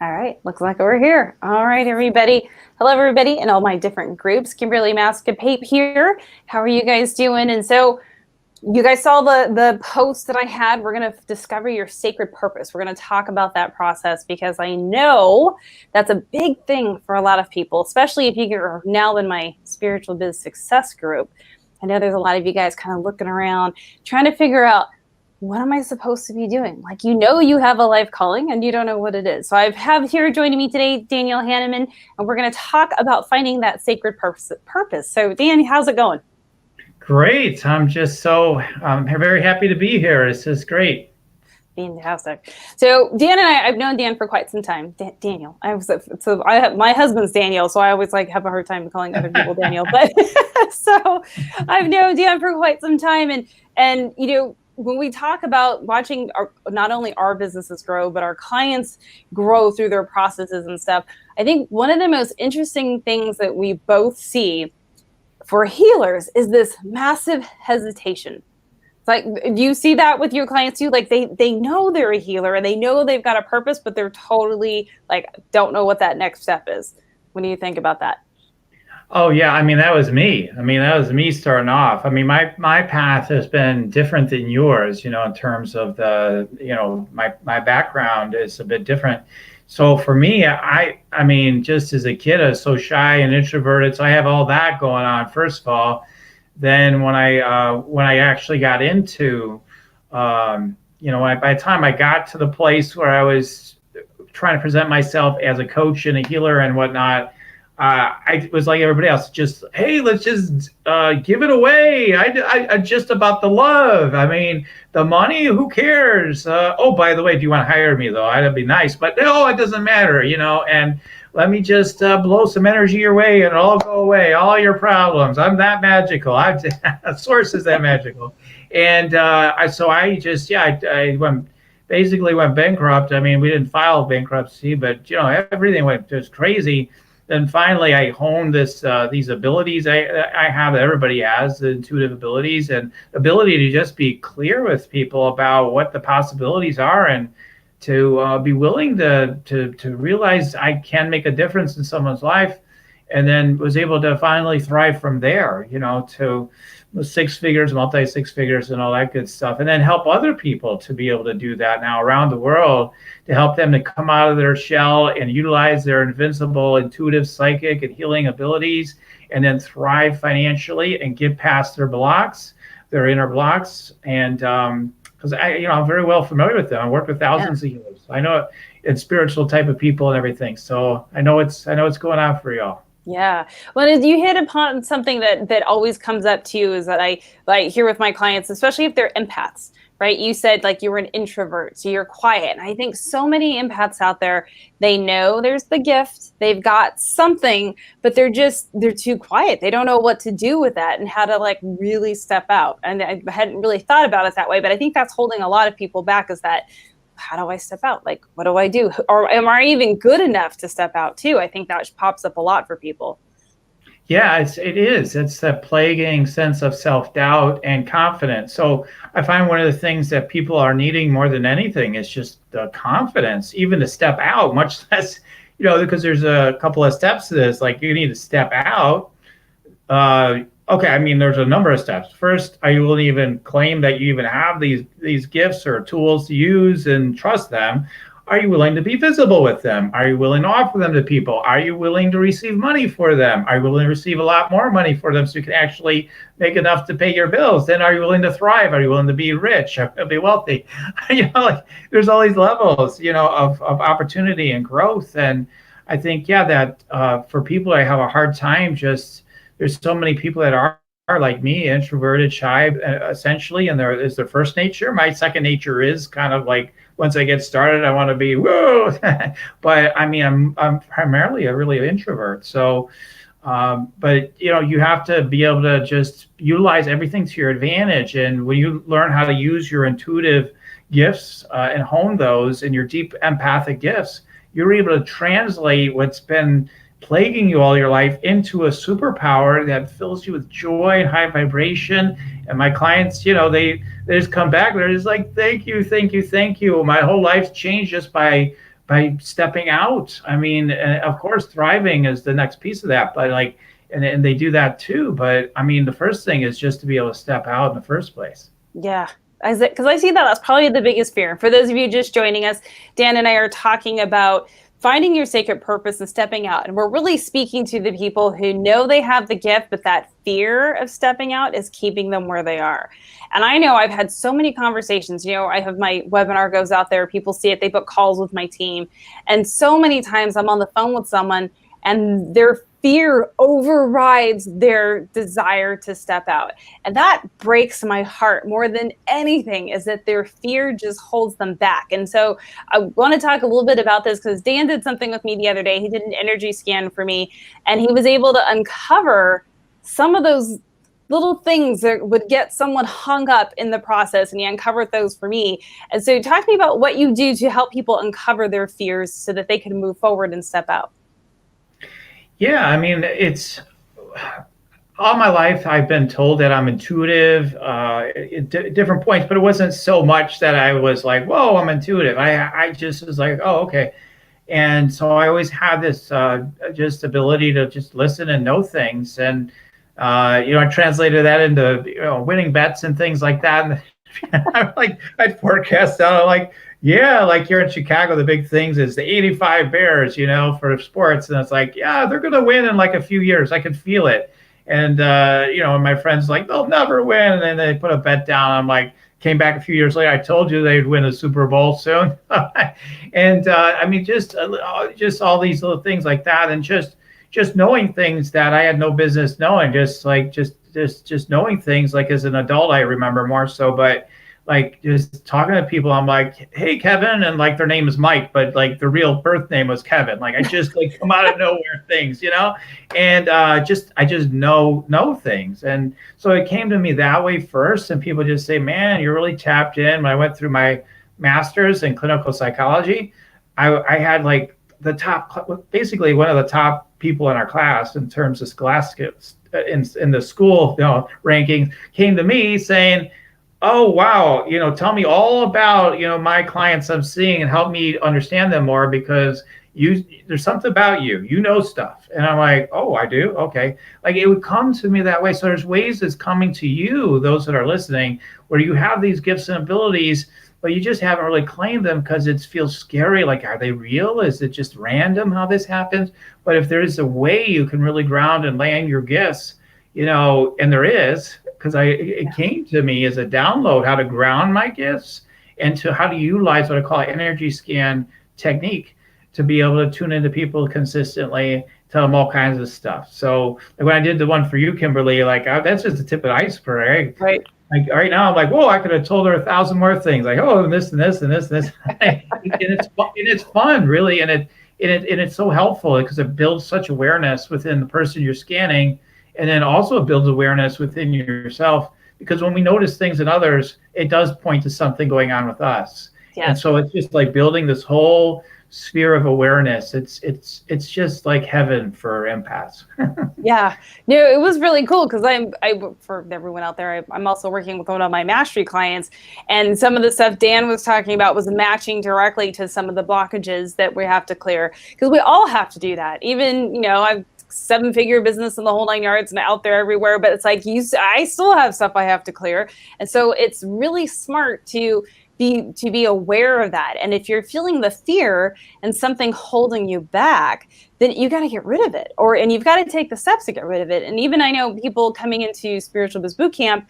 All right, looks like we're here. All right, everybody. Hello, everybody, in all my different groups. Kimberly Mascapape here. How are you guys doing? And so, you guys saw the post that I had. We're going to discover your sacred purpose. We're going to talk about that process because I know that's a big thing for a lot of people, especially if you're now in my spiritual biz success group. I know there's a lot of you guys kind of looking around, trying to figure out, what am I supposed to be doing? Like, you have a life calling and you don't know what it is. So I have here joining me today, Danielle Hanneman, and we're going to talk about finding that sacred purpose. So Dan, how's it going? Great. I'm just so very happy to be here. This is great. Fantastic. So Dan and I've known Dan for quite some time. Daniel. My husband's Daniel, so I always have a hard time calling other people Daniel. But so I've known Dan for quite some time, and when we talk about watching not only our businesses grow, but our clients grow through their processes and stuff, I think one of the most interesting things that we both see for healers is this massive hesitation. It's like, do you see that with your clients too? Like they know they're a healer and they know they've got a purpose, but they're totally don't know what that next step is. What do you think about that? Oh yeah, that was me. That was me starting off. My path has been different than yours, in terms of my background is a bit different. So for me, just as a kid, I was so shy and introverted. So I have all that going on, first of all. Then when I actually got into, by the time I got to the place where I was trying to present myself as a coach and a healer and whatnot, I was like everybody else, just, hey, let's just give it away. I just about the love. The money, who cares? Oh, by the way, do you want to hire me, though? That'd be nice. But no, it doesn't matter, and let me just blow some energy your way and it'll all go away, all your problems. I'm that magical. Source is that magical. And I went bankrupt. We didn't file bankruptcy, but, everything went just crazy. Then finally, I honed these abilities I have that everybody has, the intuitive abilities and ability to just be clear with people about what the possibilities are and to be willing to realize I can make a difference in someone's life, and then was able to finally thrive from there, to six figures, multi six figures and all that good stuff. And then help other people to be able to do that now around the world, to help them to come out of their shell and utilize their invincible, intuitive, psychic and healing abilities, and then thrive financially and get past their blocks, their inner blocks. And because I'm very well familiar with them. I work with thousands of healers. I know it's spiritual type of people and everything. So I know it's going on for y'all. Yeah. Well, you hit upon something that always comes up too, is that I hear with my clients, especially if they're empaths, right? You said you were an introvert, so you're quiet. And I think so many empaths out there, they know there's the gift, they've got something, but they're too quiet. They don't know what to do with that and how to really step out. And I hadn't really thought about it that way, but I think that's holding a lot of people back, is that, how do I step out? What do I do? Or am I even good enough to step out too? I think that pops up a lot for people. Yeah, it is. It's that plaguing sense of self-doubt and confidence. So I find one of the things that people are needing more than anything is just the confidence, even to step out, much less, because there's a couple of steps to this. You need to step out. Okay, there's a number of steps. First, are you willing to even claim that you even have these gifts or tools to use and trust them? Are you willing to be visible with them? Are you willing to offer them to people? Are you willing to receive money for them? Are you willing to receive a lot more money for them so you can actually make enough to pay your bills? Then are you willing to thrive? Are you willing to be rich or be wealthy? There's all these levels, of opportunity and growth. And I think, that for people that have a hard time, there's so many people that are like me, introverted, shy, essentially, and there is their first nature. My second nature is kind of once I get started, I want to be whoa. But I'm primarily a really introvert. So, but you have to be able to just utilize everything to your advantage. And when you learn how to use your intuitive gifts and hone those and your deep empathic gifts, you're able to translate what's been plaguing you all your life into a superpower that fills you with joy and high vibration. And my clients, they just come back, they're just like, thank you. My whole life's changed just by by stepping out. I mean, of course, thriving is the next piece of that, but like, and they do that too. But I mean, the first thing is just to be able to step out in the first place. Yeah. Because I see that that's probably the biggest fear. For those of you just joining us, Dan and I are talking about finding your sacred purpose and stepping out. And we're really speaking to the people who know they have the gift, but that fear of stepping out is keeping them where they are. And I know I've had so many conversations. I have my webinar goes out there, people see it, they book calls with my team. And so many times I'm on the phone with someone and their fear overrides their desire to step out. And that breaks my heart more than anything, is that their fear just holds them back. And so I want to talk a little bit about this because Dan did something with me the other day. He did an energy scan for me, and he was able to uncover some of those little things that would get someone hung up in the process, and he uncovered those for me. And so talk to me about what you do to help people uncover their fears so that they can move forward and step out. Yeah, I mean, it's all my life I've been told that I'm intuitive at different points, but it wasn't so much that I was like, whoa, I'm intuitive. I just was like, oh, okay. And so I always had this just ability to just listen and know things. And, I translated that into, winning bets and things like that. And I'm like, I'd forecast out, I'm like, yeah, like here in Chicago, the big things is the 85 Bears, for sports. And it's like, yeah, they're going to win in like a few years. I can feel it. And, my friends like, they'll never win. And then they put a bet down. I'm like, came back a few years later. I told you they'd win a Super Bowl soon. And I mean, just all these little things like that. And just knowing things that I had no business knowing, just knowing things like as an adult, I remember more so, but like just talking to people, I'm like, hey, Kevin, and like their name is Mike, but like the real birth name was Kevin. Like I just like come out of nowhere things, and I just know things. And so it came to me that way first, and people just say, man, you're really tapped in. When I went through my master's in clinical psychology, I had like the top, basically one of the top people in our class in terms of scholastic in the school ranking, came to me saying, oh, wow, tell me all about, my clients I'm seeing and help me understand them more because there's something about you know stuff. And I'm like, oh, I do? Okay. Like it would come to me that way. So there's ways it's coming to you, those that are listening, where you have these gifts and abilities, but you just haven't really claimed them because it feels scary. Like, are they real? Is it just random how this happens? But if there is a way you can really ground and land your gifts, and there is, because it came to me as a download how to ground my gifts and to how to utilize what I call energy scan technique to be able to tune into people consistently, tell them all kinds of stuff. So like when I did the one for you, Kimberly, like that's just the tip of the iceberg. Right. Like right now, I'm like, whoa, I could have told her 1,000 more things. Like, oh, and this and this and this and this. And it's fun, really, and it's so helpful because it builds such awareness within the person you're scanning, and then also it builds awareness within yourself. Because when we notice things in others, it does point to something going on with us. Yeah. And so it's just like building this whole sphere of awareness. It's just like heaven for empaths. Yeah, no, it was really cool because I for everyone out there, I'm also working with one of my mastery clients, and some of the stuff Dan was talking about was matching directly to some of the blockages that we have to clear, because we all have to do that. Even I've 7-figure business in the whole 9 yards and out there everywhere, but it's like I still have stuff I have to clear, and so it's really smart to be aware of that. And if you're feeling the fear and something holding you back, then you got to get rid of it, and you've got to take the steps to get rid of it. And even I know people coming into Spiritual Biz Bootcamp,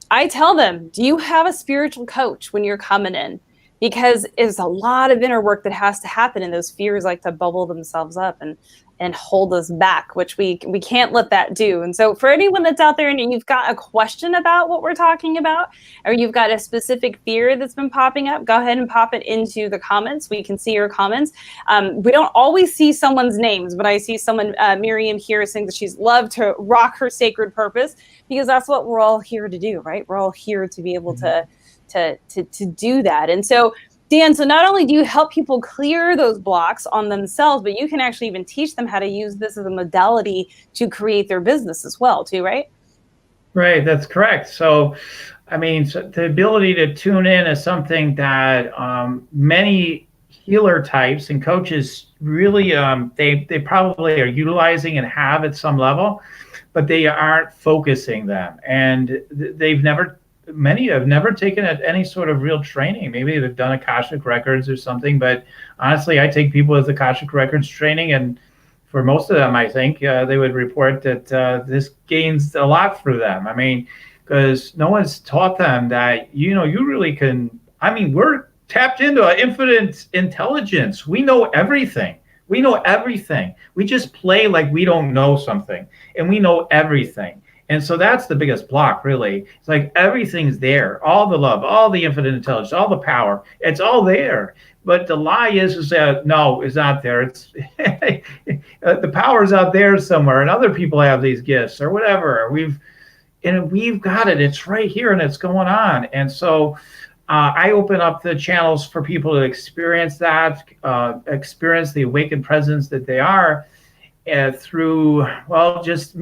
I tell them, do you have a spiritual coach when you're coming in? Because there's a lot of inner work that has to happen, and those fears like to bubble themselves up and hold us back, which we can't let that do. And so for anyone that's out there and you've got a question about what we're talking about, or you've got a specific fear that's been popping up, go ahead and pop it into the comments. We can see your comments. We don't always see someone's names, but I see someone, Miriam here, saying that she's loved to rock her sacred purpose, because that's what we're all here to do, right? We're all here to be able to do that. And so Dan, so not only do you help people clear those blocks on themselves, but you can actually even teach them how to use this as a modality to create their business as well, too, right? Right, that's correct. So, I mean, the ability to tune in is something that many healer types and coaches really they probably are utilizing and have at some level, but they aren't focusing them, and they've never many have never taken any sort of real training. Maybe they've done Akashic Records or something, but honestly, I take people with Akashic Records training, and for most of them, I think they would report that this gains a lot for them. I mean, because no one's taught them that, you really can. I mean, we're tapped into an infinite intelligence. We know everything. We know everything. We just play like we don't know something, and we know everything. And so that's the biggest block, really. It's like everything's there, all the love, all the infinite intelligence, all the power. It's all there. But the lie is that no, it's not there. It's the power's out there somewhere, and other people have these gifts or whatever. We've got it. It's right here, and it's going on. And so I open up the channels for people to experience that, experience the awakened presence that they are. Through just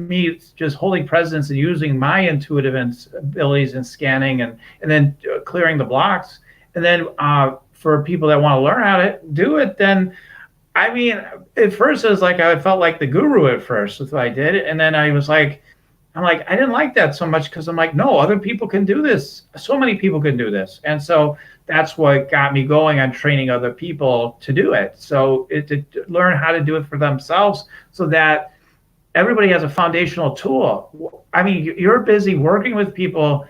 holding presence and using my intuitive abilities and scanning and then clearing the blocks, and then for people that want to learn how to do it, then I mean, at first it was like I felt like the guru at first with what I did, and then I didn't like that so much because I'm like, no, other people can do this. So many people can do this, and so that's what got me going on training other people to do it. So to learn how to do it for themselves, so that everybody has a foundational tool. I mean, you're busy working with people,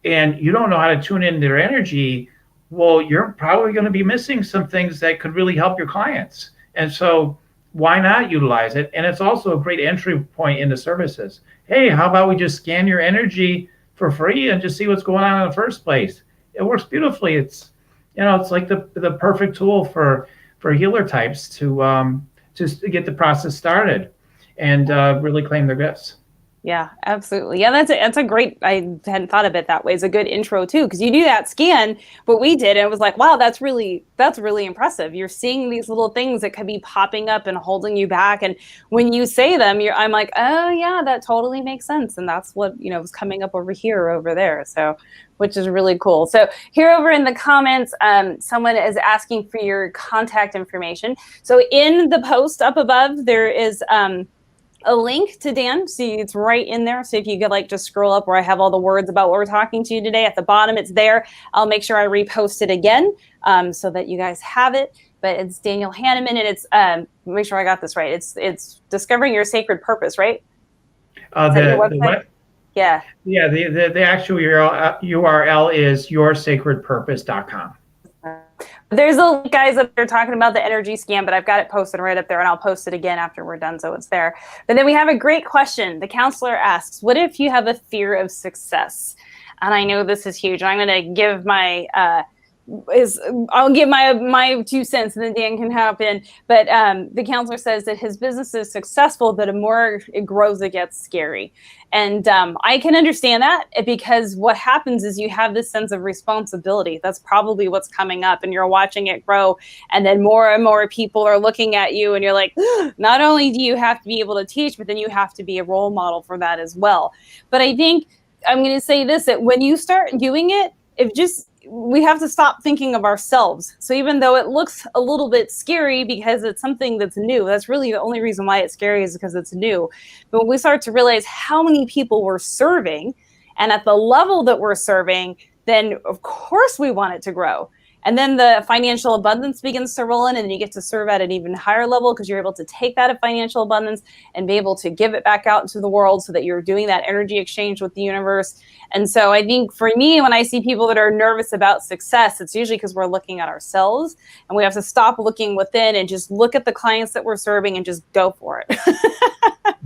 and you don't know how to tune into their energy. Well, you're probably going to be missing some things that could really help your clients, and so why not utilize it? And it's also a great entry point into services. Hey, how about we just scan your energy for free and just see what's going on in the first place? It works beautifully. It's like the perfect tool for healer types to just get the process started and really claim their gifts. Yeah, absolutely. Yeah, that's a great, I hadn't thought of it that way. It's a good intro too, because you do that scan, what we did, and it was like, wow, that's really impressive. You're seeing these little things that could be popping up and holding you back. And when you say them, I'm like, oh yeah, that totally makes sense. And that's what, was coming up over there. So, which is really cool. So here over in the comments, someone is asking for your contact information. So in the post up above, there is, a link to Dan. See, it's right in there. So if you could just scroll up where I have all the words about what we're talking to you today, at the bottom, it's there. I'll make sure I repost it again so that you guys have it. But it's Daniel Hannemann, and it's make sure I got this right. It's Discovering Your Sacred Purpose, right? The what? Yeah. Yeah. The actual URL is yoursacredpurpose.com. There's a link, guys, that they're talking about the energy scan, but I've got it posted right up there, and I'll post it again after we're done, so it's there. But then we have a great question. The counselor asks, what if you have a fear of success? And I know this is huge. I'm going to give I'll give my 2 cents, and then Dan can hop in. But the counselor says that his business is successful, but the more it grows, it gets scary. And I can understand that, because what happens is you have this sense of responsibility. That's probably what's coming up, and you're watching it grow. And then more and more people are looking at you, and you're like, not only do you have to be able to teach, but then you have to be a role model for that as well. But I think I'm going to say this, that when you start doing it, we have to stop thinking of ourselves. So even though it looks a little bit scary because it's something that's new, that's really the only reason why it's scary, is because it's new. But when we start to realize how many people we're serving, and at the level that we're serving, then of course we want it to grow. And then the financial abundance begins to roll in, and you get to serve at an even higher level, because you're able to take that financial abundance and be able to give it back out into the world, so that you're doing that energy exchange with the universe. And so I think for me, when I see people that are nervous about success, it's usually because we're looking at ourselves, and we have to stop looking within and just look at the clients that we're serving and just go for it.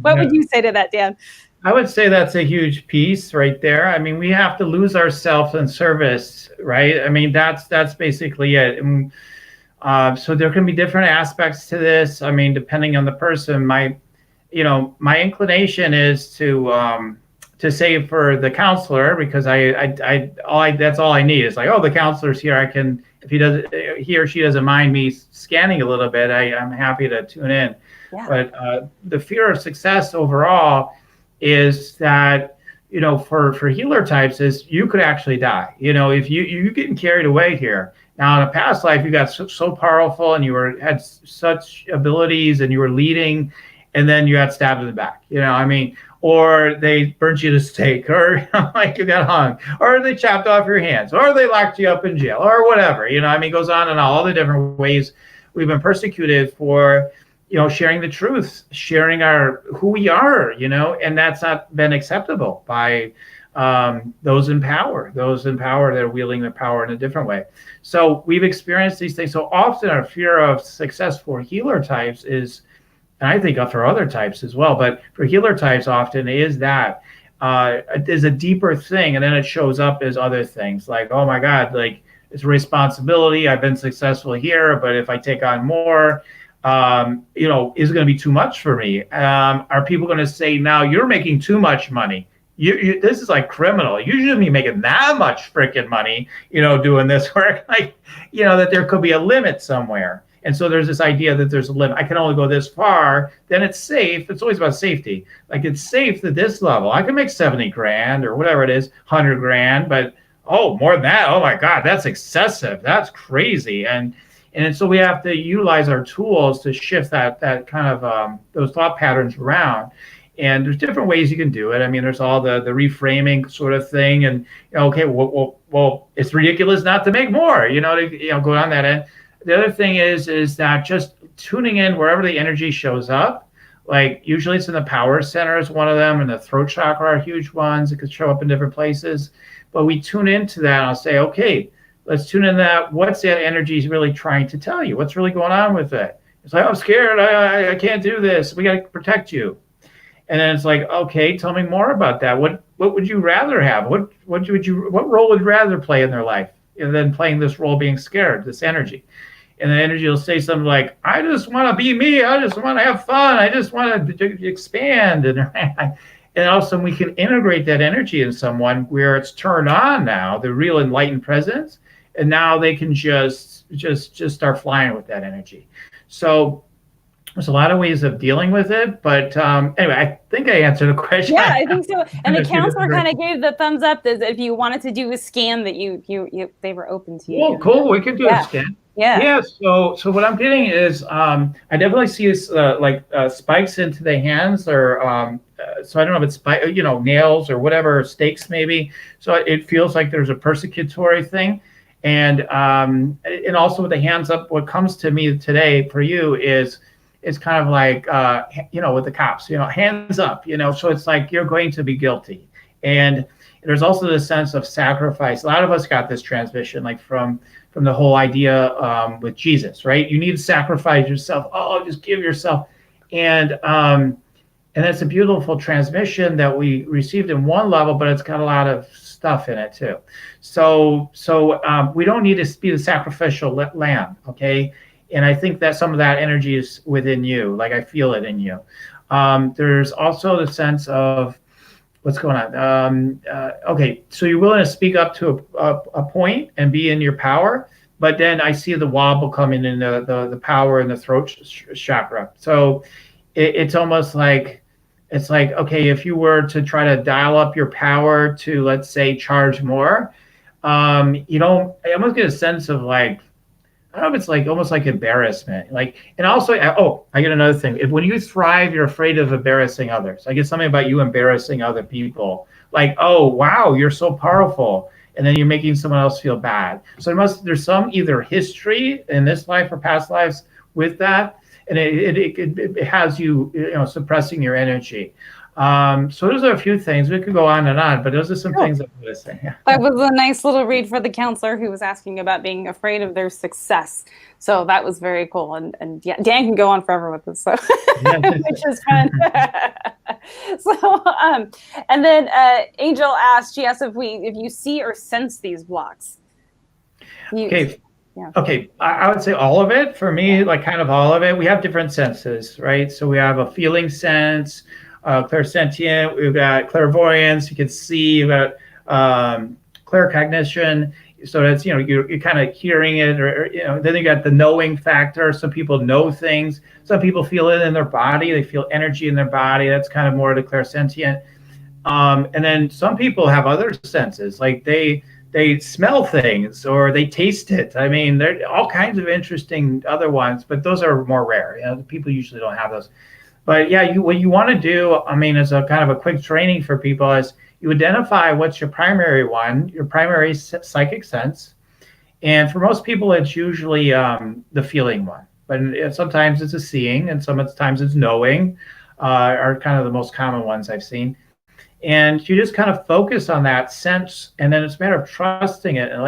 What would you say to that, Dan? I would say that's a huge piece right there. I mean, we have to lose ourselves in service, right? I mean, that's basically it. And, so there can be different aspects to this. I mean, depending on the person, my inclination is to say for the counselor, because that's all I need. It's like, oh, the counselor's here. If he or she doesn't mind me scanning a little bit, I'm happy to tune in. Yeah. But the fear of success overall is that, for healer types, is you could actually die. If you getting carried away here, Now, in a past life, you got so powerful and had such abilities and you were leading, and then you got stabbed in the back. I mean, or they burnt you to stake, or like you got hung, or they chopped off your hands, or they locked you up in jail, or whatever. I mean, it goes on and on, all the different ways we've been persecuted for, sharing the truth, sharing who we are, and that's not been acceptable by those in power that are wielding their power in a different way. So we've experienced these things. So often our fear of success for healer types is, and I think for other types as well, but for healer types often is that is a deeper thing, and then it shows up as other things like, oh my God, like it's a responsibility. I've been successful here, but if I take on more, is it going to be too much for me? Are people going to say, now you're making too much money? This is like criminal. You shouldn't be making that much freaking money, doing this work. Like, that there could be a limit somewhere. And so there's this idea that there's a limit. I can only go this far. Then it's safe. It's always about safety. Like, it's safe at this level. I can make 70 grand or whatever it is, 100 grand, but more than that. Oh my God, that's excessive. That's crazy. And so we have to utilize our tools to shift that kind of those thought patterns around. And there's different ways you can do it. I mean, there's all the reframing sort of thing, and okay, well, it's ridiculous not to make more. Go on that end. The other thing is that just tuning in wherever the energy shows up. Like usually it's in the power center is one of them, and the throat chakra are huge ones. It could show up in different places, but we tune into that. And I'll say, okay, let's tune in that. What's that energy really trying to tell you? What's really going on with it? It's like, I'm scared. I can't do this. We got to protect you. And then it's like, okay, tell me more about that. What would you rather have? What role would you rather play in their life than playing this role, being scared, this energy? And the energy will say something like, I just want to be me. I just want to have fun. I just want to expand. And all of a sudden we can integrate that energy in someone where it's turned on now, the real enlightened presence. And now they can just start flying with that energy. So there's a lot of ways of dealing with it, but anyway, I think I answered the question. Yeah, I think so. And the counselor kind of gave the thumbs up that if you wanted to do a scan, that they were open to you. Oh, cool. We can do a scan. Yeah. So what I'm getting is I definitely see spikes into the hands, or so I don't know if it's nails or whatever, stakes maybe. So it feels like there's a persecutory thing, and also with the hands up. What comes to me today for you is kind of like with the cops, hands up, so it's like you're going to be guilty. And there's also this sense of sacrifice. A lot of us got this transmission like from the whole idea with Jesus, right? You need to sacrifice yourself. Oh, just give yourself. And that's a beautiful transmission that we received in one level, but it's got a lot of stuff in it too. So we don't need to be the sacrificial lamb, okay? And I think that some of that energy is within you. Like I feel it in you. There's also the sense of what's going on. Okay, so you're willing to speak up to a point and be in your power, but then I see the wobble coming in the power in the throat chakra. So it's almost like, okay, if you were to try to dial up your power to, let's say, charge more, I almost get a sense of like, I don't know if it's like almost like embarrassment. And also, I get another thing. When you thrive, you're afraid of embarrassing others. I get something about you embarrassing other people. Like, oh, wow, you're so powerful. And then you're making someone else feel bad. So there's some either history in this life or past lives with that. And it has you, suppressing your energy. So those are a few things. We could go on and on, but those are some things I'm going to say. Yeah. That was a nice little read for the counselor who was asking about being afraid of their success. So that was very cool. And yeah, Dan can go on forever with this, so which is fun. So and then Angel asked, she asked if you see or sense these blocks. Okay. Yeah. Okay, I would say all of it. For me, like kind of all of it. We have different senses, right? So we have a feeling sense, clairsentient, we've got clairvoyance, you can see, you've got claircognition. So that's, you're kind of hearing it, or then you got the knowing factor. Some people know things. Some people feel it in their body. They feel energy in their body. That's kind of more the clairsentient. And then some people have other senses, like they they smell things or they taste it. I mean, there are all kinds of interesting other ones, but those are more rare. People usually don't have those. But yeah, what you want to do, I mean, as a kind of a quick training for people is you identify what's your primary one, your primary psychic sense. And for most people, it's usually the feeling one. But sometimes it's a seeing, and sometimes it's knowing, are kind of the most common ones I've seen. And you just kind of focus on that sense, and then it's a matter of trusting it and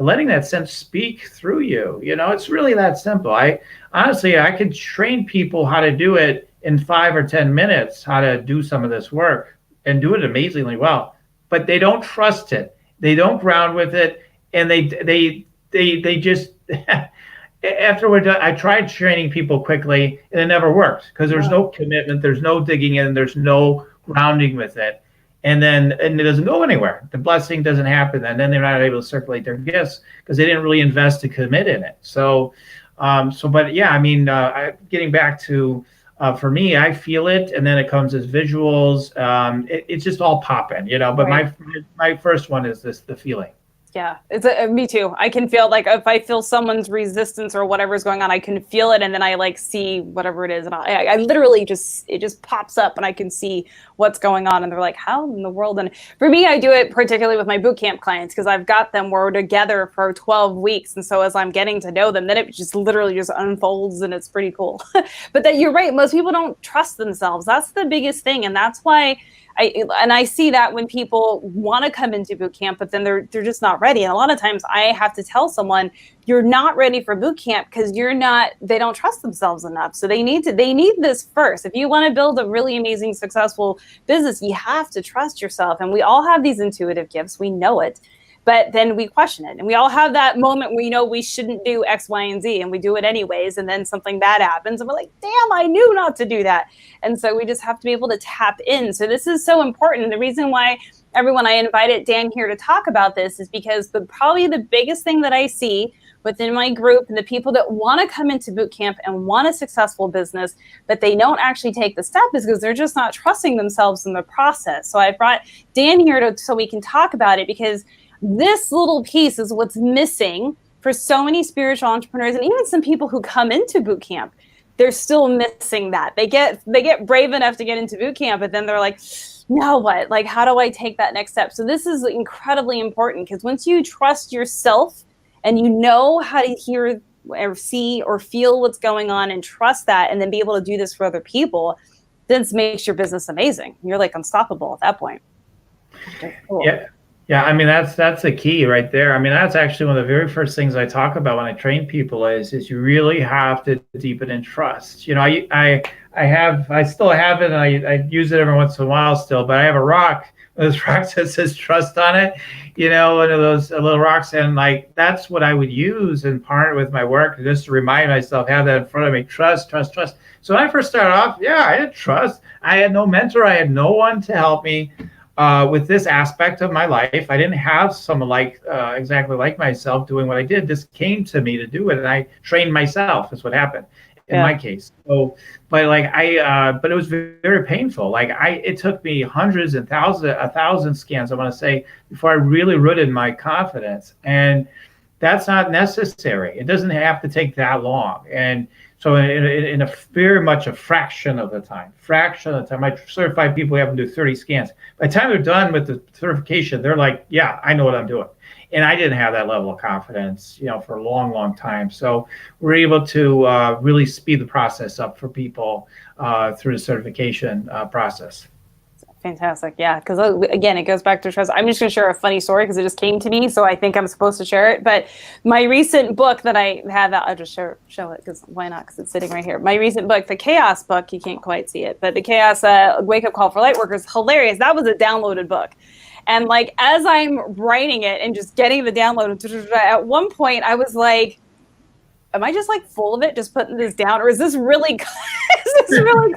letting that sense speak through you. It's really that simple. I honestly, I could train people how to do it in 5 or 10 minutes, how to do some of this work and do it amazingly well. But they don't trust it. They don't ground with it, and they just after we're done, I tried training people quickly, and it never worked because there's no commitment, there's no digging in, there's no grounding with it, and it doesn't go anywhere. The blessing doesn't happen, and then they're not able to circulate their gifts because they didn't really invest to commit in it. But yeah, I mean, getting back to for me, I feel it, and then it comes as visuals. It's just all popping, But Right. my first one is the feeling. Yeah, me too. I can feel like if I feel someone's resistance or whatever's going on, I can feel it, and then I like see whatever it is, and I literally it just pops up, and I can see what's going on, and they're like, "How in the world?" And for me, I do it particularly with my boot camp clients because I've got them where we're together for 12 weeks, and so as I'm getting to know them, then it just literally just unfolds, and it's pretty cool. But that you're right, most people don't trust themselves. That's the biggest thing, and that's why. I see that when people want to come into boot camp, but then they're just not ready. And a lot of times I have to tell someone, you're not ready for boot camp because they don't trust themselves enough. So they need this first. If you want to build a really amazing, successful business, you have to trust yourself. And we all have these intuitive gifts. We know it. But then we question it. And we all have that moment where we know we shouldn't do X, Y, and Z, and we do it anyways. And then something bad happens, and we're like, damn, I knew not to do that. And so we just have to be able to tap in. So this is so important. The reason why I invited Dan here to talk about this is because probably the biggest thing that I see within my group and the people that want to come into boot camp and want a successful business, but they don't actually take the step is because they're just not trusting themselves in the process. So I brought Dan here so we can talk about it, because this little piece is what's missing for so many spiritual entrepreneurs, and even some people who come into boot camp. They're still missing that. They get brave enough to get into boot camp, but then they're like, now what? Like, how do I take that next step? So this is incredibly important, because once you trust yourself and you know how to hear or see or feel what's going on and trust that, and then be able to do this for other people, this makes your business amazing. You're like unstoppable at that point. Cool. Yeah, I mean, that's the key right there. I mean, that's actually one of the very first things I talk about when I train people is you really have to deepen in trust. I still have it, and I use it every once in a while still, but I have a rock. Those rocks that says trust on it, one of those little rocks, and like that's what I would use and partner with my work just to remind myself, have that in front of me, trust. So when I first started off, I didn't trust. I had no mentor. I had no one to help me. With this aspect of my life, I didn't have someone exactly like myself doing what I did. This came to me to do it, and I trained myself. Is what happened in my case. So, but it was very, very painful. It took me hundreds and a thousand scans, I want to say, before I really rooted my confidence. And that's not necessary. It doesn't have to take that long. And so in a very much a fraction of the time, I certify people who have to do 30 scans. By the time they're done with the certification, they're like, yeah, I know what I'm doing. And I didn't have that level of confidence, for a long, long time. So we're able to really speed the process up for people through the certification process. Fantastic. Yeah. Because again, it goes back to trust. I'm just going to share a funny story because it just came to me. So I think I'm supposed to share it. But my recent book that I have, I'll just show it, because why not? Because it's sitting right here. My recent book, the Chaos book, you can't quite see it, but the Chaos Wake Up Call for Lightworkers, hilarious. That was a downloaded book. And as I'm writing it and just getting the download, at one point I was like, am I just full of it, just putting this down, or is this really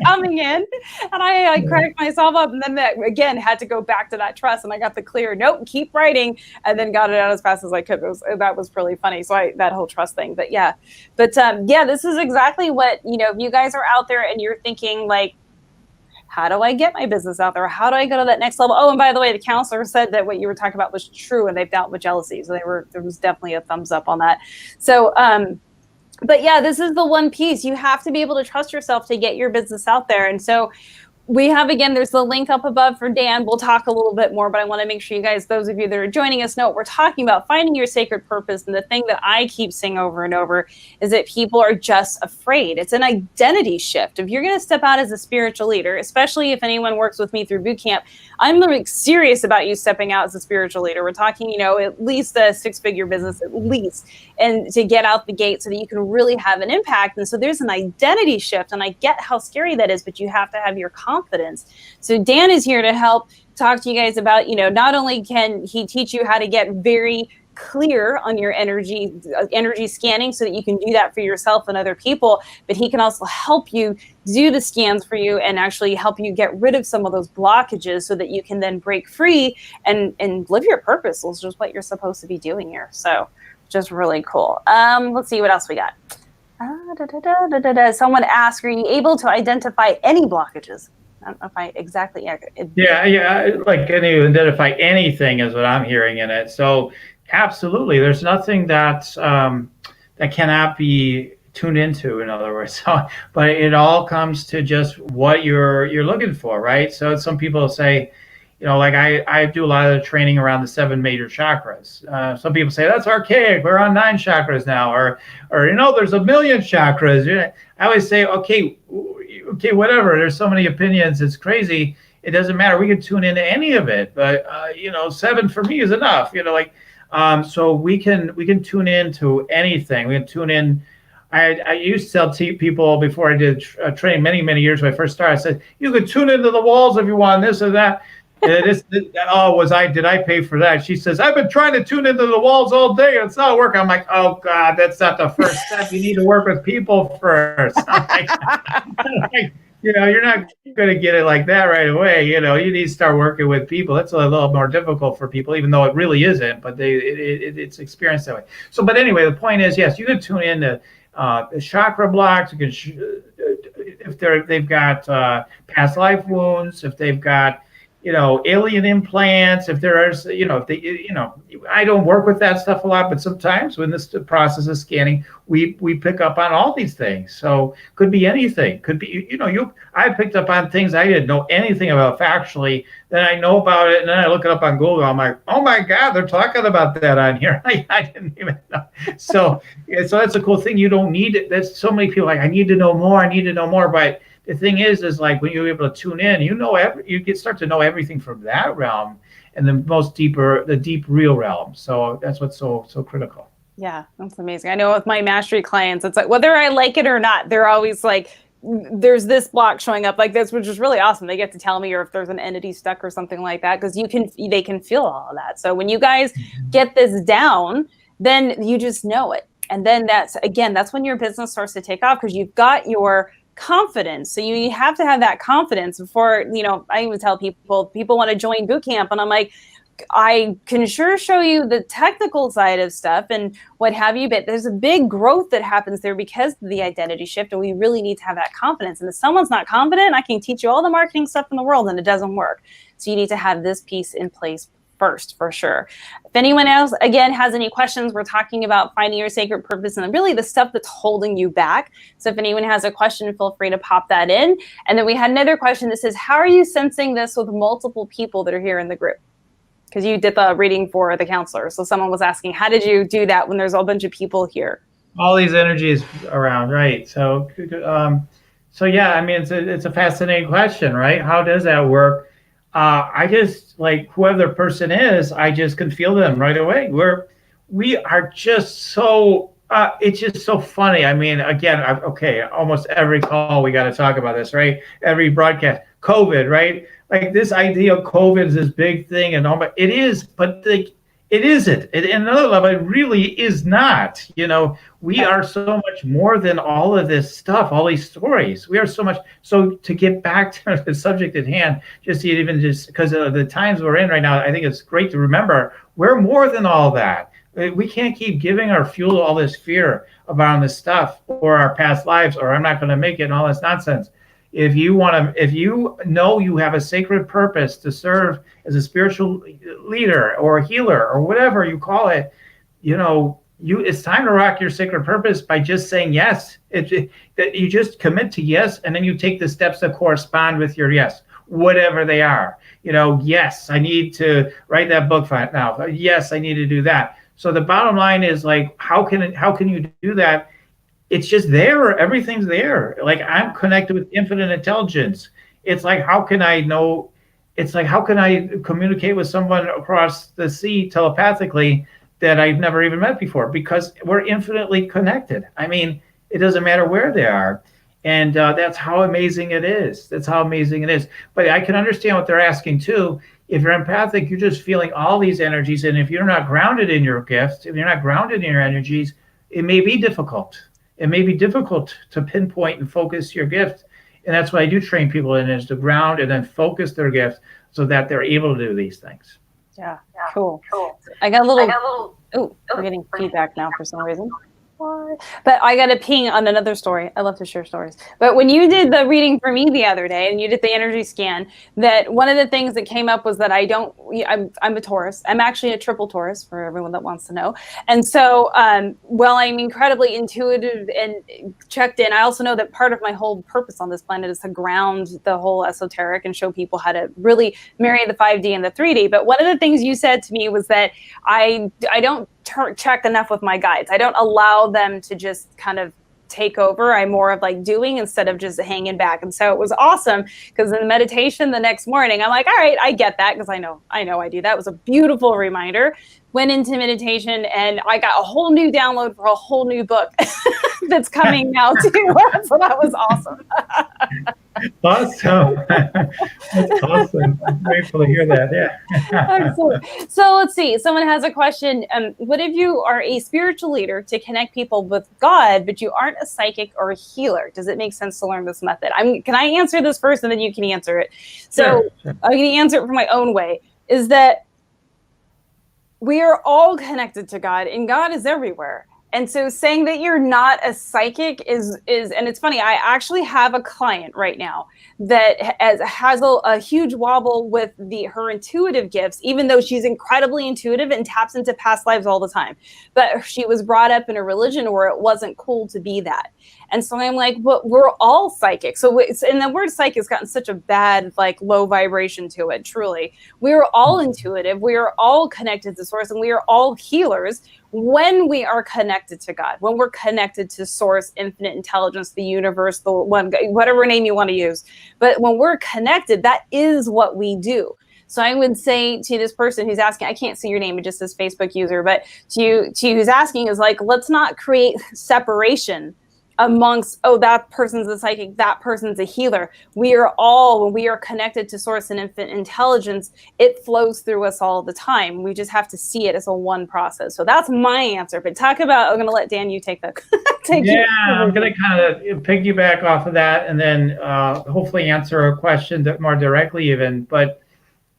coming in? And I cracked myself up, and then again had to go back to that trust, and I got the clear note, keep writing, and then got it out as fast as I could. That was really funny. So that whole trust thing, but this is exactly what, if you guys are out there and you're thinking how do I get my business out there? How do I go to that next level? Oh, and by the way, the counselor said that what you were talking about was true, and they've dealt with jealousy. So there was definitely a thumbs up on that. So, but yeah, this is the one piece. You have to be able to trust yourself to get your business out there. And so we have, again, there's the link up above for Dan. We'll talk a little bit more, but I want to make sure you guys, those of you that are joining us, know what we're talking about, finding your sacred purpose. And the thing that I keep saying over and over is that people are just afraid. It's an identity shift. If you're going to step out as a spiritual leader, especially if anyone works with me through boot camp, I'm like serious about you stepping out as a spiritual leader. We're talking, at least a 6-figure business, at least, and to get out the gate so that you can really have an impact. And so there's an identity shift, and I get how scary that is, but you have to have your confidence. So Dan is here to help talk to you guys about, not only can he teach you how to get very clear on your energy scanning so that you can do that for yourself and other people, but he can also help you do the scans for you and actually help you get rid of some of those blockages so that you can then break free and live your purpose, which is what you're supposed to be doing here. So just really cool. Let's see what else we got. Someone asked, are you able to identify any blockages? I don't know if I exactly. Yeah. Like, can you identify anything is what I'm hearing in it. So absolutely, there's nothing that that cannot be tuned into, in other words. So, but it all comes to just what you're looking for, right? So some people say, like I do a lot of the training around the 7 major chakras. Some people say that's archaic. We're on 9 chakras now, or there's 1 million chakras. I always say, okay, whatever. There's so many opinions. It's crazy. It doesn't matter. We can tune into any of it, but 7 for me is enough. So we can tune into anything. We can tune in. I used to tell people before I did training many years when I first started. I said you could tune into the walls if you want this or that. Did I pay for that? She says, I've been trying to tune into the walls all day and it's not working. I'm like, oh God, that's not the first step. You need to work with people first. You're not going to get it like that right away. You need to start working with people. That's a little more difficult for people, even though it really isn't, but it's experienced that way. So, but anyway, the point is, yes, you can tune into the chakra blocks. You can, if they've got past life wounds, if they've got alien implants, if there's, I don't work with that stuff a lot, but sometimes when this process of scanning, we pick up on all these things. So could be anything. Could be, I picked up on things I didn't know anything about factually. Then I know about it, and then I look it up on Google. I'm like, oh my God, they're talking about that on here. I didn't even know. So that's a cool thing. You don't need it. There's so many people like, I need to know more. But the thing is like when you're able to tune in, you start to know everything from that realm and the deep real realm. So that's what's so critical. Yeah, that's amazing. I know with my mastery clients, it's like whether I like it or not, they're always like, there's this block showing up like this, which is really awesome. They get to tell me, or if there's an entity stuck or something like that, because they can feel all of that. So when you guys get this down, then you just know it. And then that's when your business starts to take off because you've got your confidence. So you have to have that confidence before, I even tell people want to join boot camp, and I'm like, I can sure show you the technical side of stuff and what have you, but there's a big growth that happens there because of the identity shift, and we really need to have that confidence. And if someone's not confident, I can teach you all the marketing stuff in the world and it doesn't work. So you need to have this piece in place first, for sure. If anyone else, again, has any questions, we're talking about finding your sacred purpose and really the stuff that's holding you back. So if anyone has a question, feel free to pop that in. And then we had another question that says, how are you sensing this with multiple people that are here in the group? Because you did the reading for the counselor. So someone was asking, how did you do that when there's a bunch of people here? All these energies around, right? So yeah, I mean, it's a fascinating question, right? How does that work? I just, like, whoever the person is, I just can feel them right away. We are just so, it's just so funny. I mean, again, almost every call we got to talk about this, right? Every broadcast, COVID, right? Like this idea of COVID is this big thing and all, but it is, but it isn't. In another level, it really is not. We are so much more than all of this stuff, all these stories. We are so much. So to get back to the subject at hand, just because of the times we're in right now, I think it's great to remember we're more than all that. We can't keep giving our fuel to all this fear around this stuff or our past lives, or I'm not going to make it and all this nonsense. If you want to, if you know you have a sacred purpose to serve as a spiritual leader or a healer or whatever you call it, it's time to rock your sacred purpose by just saying yes. That you just commit to yes, and then you take the steps that correspond with your yes, whatever they are. Yes, I need to write that book now. Yes, I need to do that. So the bottom line is, like, how can you do that? It's just there. Everything's there. Like, I'm connected with infinite intelligence. It's like, how can I know? It's like, how can I communicate with someone across the sea telepathically that I've never even met before? Because we're infinitely connected. I mean, it doesn't matter where they are. And that's how amazing it is. That's how amazing it is. But I can understand what they're asking too. If you're empathic, you're just feeling all these energies. And if you're not grounded in your gifts, if you're not grounded in your energies, it may be difficult. It may be difficult to pinpoint and focus your gift. And that's what I do train people in, is to ground and then focus their gift so that they're able to do these things. Yeah, cool. I got a little, we're getting feedback now for some reason. But I got a ping on another story. I love to share stories. But when you did the reading for me the other day and you did the energy scan, that one of the things that came up was that I'm a Taurus. I'm actually a triple Taurus, for everyone that wants to know. And so while I'm incredibly intuitive and checked in, I also know that part of my whole purpose on this planet is to ground the whole esoteric and show people how to really marry the 5D and the 3D. But one of the things you said to me was that I don't check enough with my guides. I don't allow them to just kind of take over. I'm more of like doing instead of just hanging back. And so it was awesome, because in the meditation the next morning, I'm like, all right, I get that, because I know I do that. It was a beautiful reminder. Went into meditation and I got a whole new download for a whole new book that's coming now too. So that was awesome. Awesome. That's awesome. I'm grateful to hear that. Yeah. Excellent. So let's see. Someone has a question. What if you are a spiritual leader to connect people with God, but you aren't a psychic or a healer? Does it make sense to learn this method? Can I answer this first and then you can answer it? So sure. I'm going to answer it from my own way. Is that we are all connected to God, and God is everywhere. And so saying that you're not a psychic is, and it's funny, I actually have a client right now that has a huge wobble with her intuitive gifts, even though she's incredibly intuitive and taps into past lives all the time. But she was brought up in a religion where it wasn't cool to be that. And so I'm like, but we're all psychic. And the word psychic has gotten such a bad, like, low vibration to it, truly. We are all intuitive. We are all connected to source, and we are all healers when we are connected to God, when we're connected to source, infinite intelligence, the universe, the one, whatever name you want to use. But when we're connected, that is what we do. So I would say to this person who's asking, I can't see your name, it just says Facebook user, but to you who's asking is like, let's not create separation amongst, that person's a psychic, that person's a healer. We are all, when we are connected to source and infinite intelligence, it flows through us all the time. We just have to see it as a one process. So that's my answer. But I'm going to let Dan, you take that. I'm going to kind of piggyback off of that and then hopefully answer a question that more directly even. But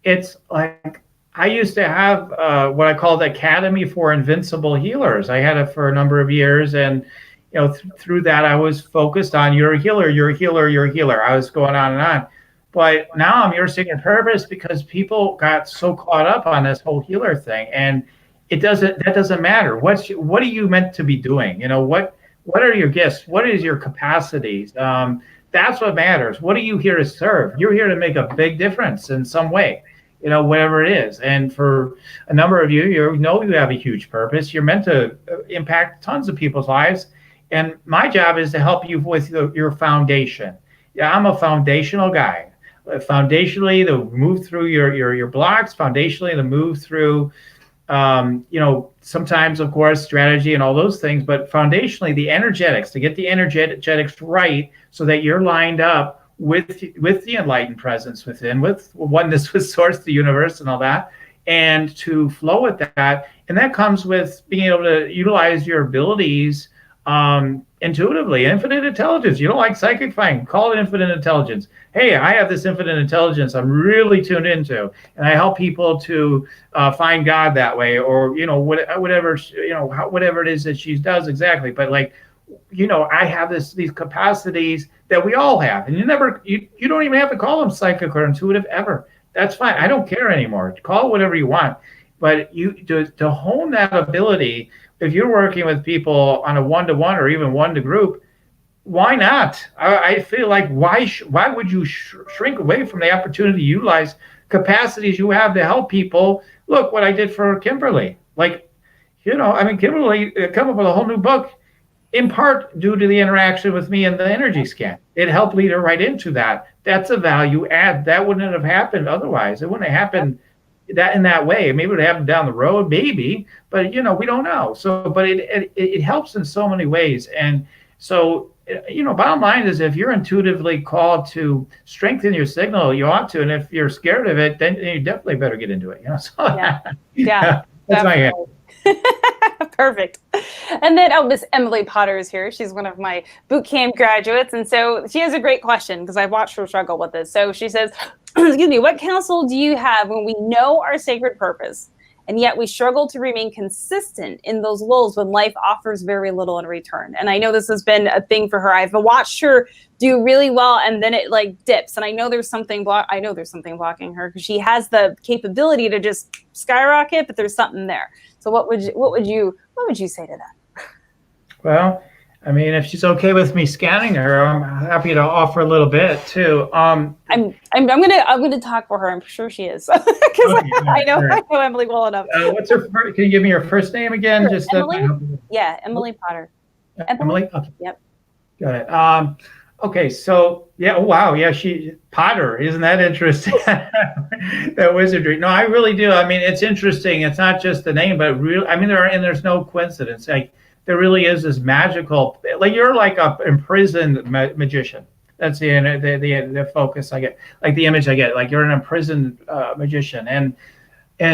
it's like, I used to have what I call the Academy for Invincible Healers. I had it for a number of years, and through that, I was focused on you're a healer, you're a healer, you're a healer. I was going on and on. But now I'm your sacred purpose, because people got so caught up on this whole healer thing. And that doesn't matter. What are you meant to be doing? What are your gifts? What is your capacities? That's what matters. What are you here to serve? You're here to make a big difference in some way, whatever it is. And for a number of you, you have a huge purpose. You're meant to impact tons of people's lives. And my job is to help you with your foundation. Yeah, I'm a foundational guy. Foundationally, to move through your blocks. Foundationally, to move through, sometimes, of course, strategy and all those things. But foundationally, the energetics, to get the energetics right, so that you're lined up with the enlightened presence within, with oneness with source, the universe, and all that, and to flow with that. And that comes with being able to utilize your abilities intuitively. Infinite intelligence. You don't like psychic? Fine, call it infinite intelligence. Hey, I have this infinite intelligence I'm really tuned into, and I help people to find God that way, or whatever it is that she does exactly. But like, I have these capacities that we all have, and you don't even have to call them psychic or intuitive ever. That's fine. I don't care anymore. Call it whatever you want, but to hone that ability. If you're working with people on a one-to-one or even one-to-group, why not? I feel like why would you shrink away from the opportunity to utilize capacities you have to help people? Look what I did for Kimberly. Like, Kimberly come up with a whole new book in part due to the interaction with me and the energy scan. It helped lead her right into that. That's a value add. That wouldn't have happened otherwise. It wouldn't have happened that in that way. Maybe it would happen down the road, maybe, but we don't know. So, but it helps in so many ways. And so, bottom line is, if you're intuitively called to strengthen your signal, you ought to. And if you're scared of it, then you definitely better get into it. So, yeah, that's my answer. Perfect. And then, Miss Emily Potter is here. She's one of my boot camp graduates. And so she has a great question because I've watched her struggle with this. So she says, excuse me, what counsel do you have when we know our sacred purpose and yet we struggle to remain consistent in those lulls when life offers very little in return? And I know this has been a thing for her. I've watched her do really well, and then it like dips. And I know there's something blocking her because she has the capability to just skyrocket, but there's something there. So what would you say to that? Well, I mean, if she's okay with me scanning her, I'm happy to offer a little bit too. I'm gonna talk for her. I'm sure she is because I know Emily well enough. What's her? Can you give me her first name again? Just Emily. Emily Potter. Emily. Okay. Yep. Got it. Okay, so yeah, oh, wow, yeah, she Potter, isn't that interesting? That wizardry. No, I really do. I mean, it's interesting. It's not just the name, but real. I mean, there's no coincidence. Like there really is this magical. Like you're like a imprisoned magician. That's the focus I get. Like the image I get. Like you're an imprisoned magician, and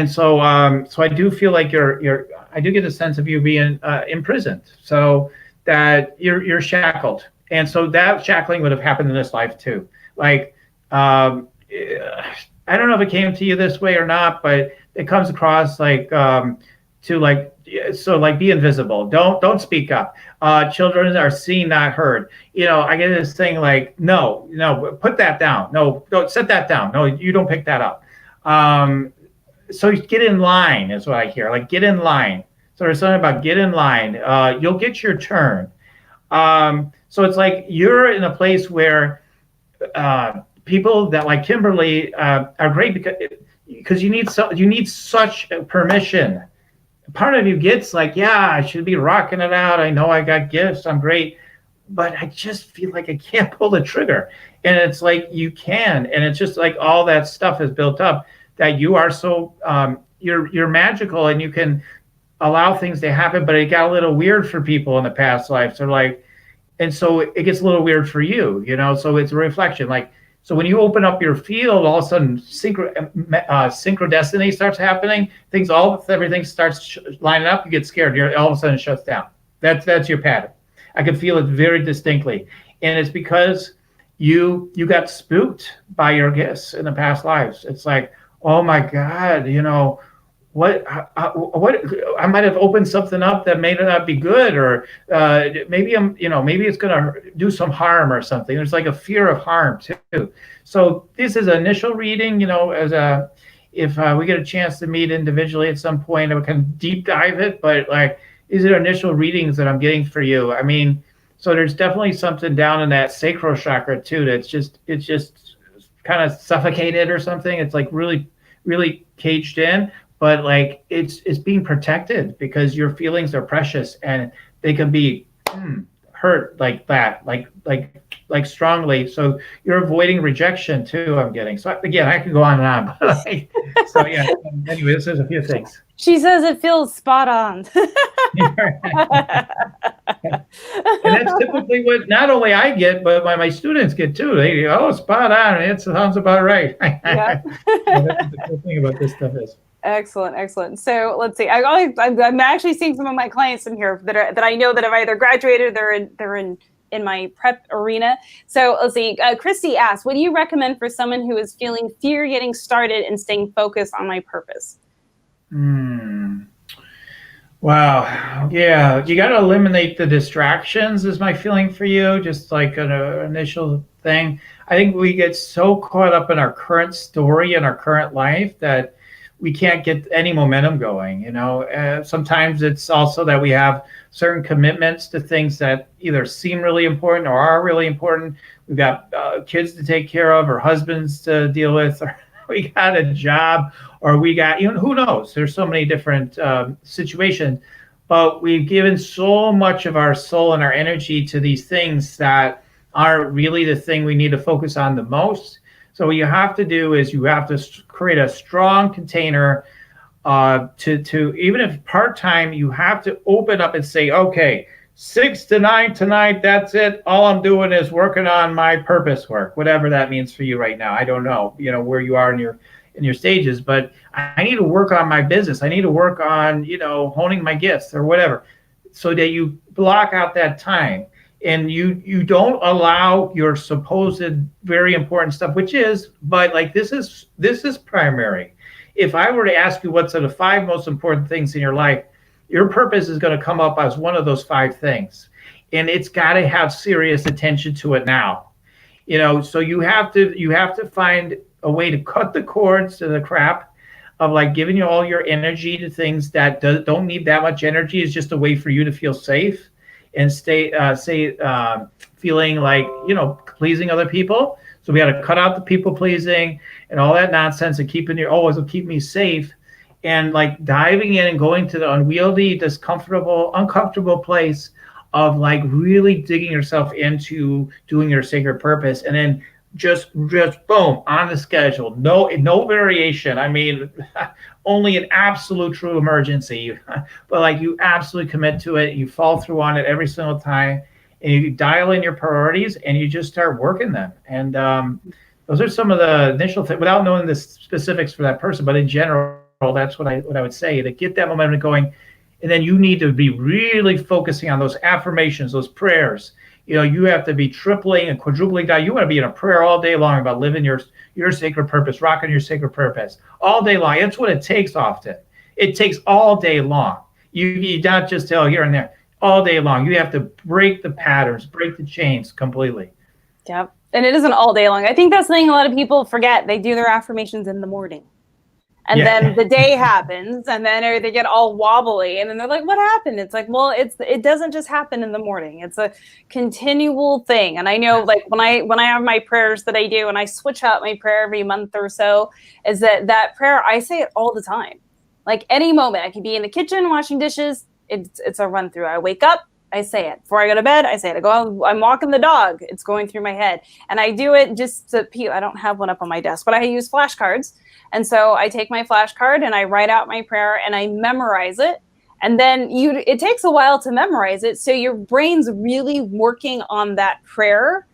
so I do feel like I do get a sense of you being imprisoned. So that you're shackled. And so that shackling would have happened in this life too. Like, I don't know if it came to you this way or not, but it comes across like be invisible. Don't speak up. Children are seen, not heard. I get this thing like, no, put that down. No, don't set that down. No, you don't pick that up. So get in line is what I hear. Like get in line. So there's something about get in line. You'll get your turn. So it's like you're in a place where people that like Kimberly are great because you need such permission. Part of you gets like, yeah, I should be rocking it out. I know I got gifts. I'm great, but I just feel like I can't pull the trigger. And it's like you can, and it's just like all that stuff is built up that you are so you're magical and you can allow things to happen. But it got a little weird for people in the past life. So like. And so it gets a little weird for you, so it's a reflection. Like, so when you open up your field, all of a sudden synchrodestiny starts happening. Everything starts lining up. You get scared. All of a sudden it shuts down. That's your pattern. I can feel it very distinctly. And it's because you got spooked by your gifts in the past lives. It's like, oh my God, what I might have opened something up that may not be good, or maybe it's going to do some harm or something. There's like a fear of harm too. So this is an initial reading, if we get a chance to meet individually at some point, I can deep dive it, but like, these are initial readings that I'm getting for you. I mean, so there's definitely something down in that sacral chakra too. It's just kind of suffocated or something. It's like really, really caged in. But like it's being protected because your feelings are precious and they can be hurt like that, like strongly. So you're avoiding rejection too. I'm getting. So again, I can go on and on. But so yeah. Anyway, this is a few things. She says it feels spot on. And that's typically what not only I get, but my students get too. They go, spot on. It sounds about right. Yeah. So that's the cool thing about this stuff is. Excellent. So let's see. I'm actually seeing some of my clients in here that I know that have either graduated, they're in my prep arena. So let's see. Christy asks, what do you recommend for someone who is feeling fear getting started and staying focused on my purpose? Wow. Yeah. You got to eliminate the distractions, is my feeling for you, just like an initial thing. I think we get so caught up in our current story and our current life that we can't get any momentum going. Sometimes it's also that we have certain commitments to things that either seem really important or are really important. We've got kids to take care of, or husbands to deal with, or we got a job, or we got, who knows? There's so many different situations, but we've given so much of our soul and our energy to these things that are really the thing we need to focus on the most. So what you have to do is you have to create a strong container to even if part time, you have to open up and say, okay, 6 to 9 tonight. That's it. All I'm doing is working on my purpose work, whatever that means for you right now. I don't know, where you are in your stages, but I need to work on my business. I need to work on, honing my gifts or whatever, so that you block out that time and you don't allow your supposed very important stuff, which is, but like this is primary. If I were to ask you what's the five most important things in your life, your purpose is going to come up as one of those five things, and it's got to have serious attention to it now. So you have to find a way to cut the cords to the crap of like giving you all your energy to things that don't need that much energy. Is just a way for you to feel safe and feeling like pleasing other people. So we got to cut out the people pleasing and all that nonsense, and keeping your always will keep me safe, and like diving in and going to the unwieldy, uncomfortable place of like really digging yourself into doing your sacred purpose, and then just boom on the schedule. No variation. I mean, only an absolute true emergency. But like you absolutely commit to it, you fall through on it every single time, and you dial in your priorities and you just start working them. And those are some of the initial things, without knowing the specifics for that person, but in general, that's what I would say to get that momentum going. And then you need to be really focusing on those affirmations, those prayers. You have to be tripling and quadrupling down. You want to be in a prayer all day long about living your sacred purpose, rocking your sacred purpose all day long. That's what it takes often. It takes all day long. You not just tell here and there, all day long. You have to break the patterns, break the chains completely. Yep. And it isn't all day long. I think that's something a lot of people forget. They do their affirmations in the morning. And then the day happens, and then they get all wobbly, and then they're like, what happened? It's like, well, it doesn't just happen in the morning. It's a continual thing. And I know, like, when I have my prayers that I do, and I switch out my prayer every month or so, is that prayer, I say it all the time. Like, any moment, I could be in the kitchen washing dishes, it's a run through. I wake up, I say it. Before I go to bed, I say it. I'm walking the dog, it's going through my head. And I do it just to, I don't have one up on my desk, but I use flashcards. And so I take my flashcard and I write out my prayer and I memorize it. And then it takes a while to memorize it. So your brain's really working on that prayer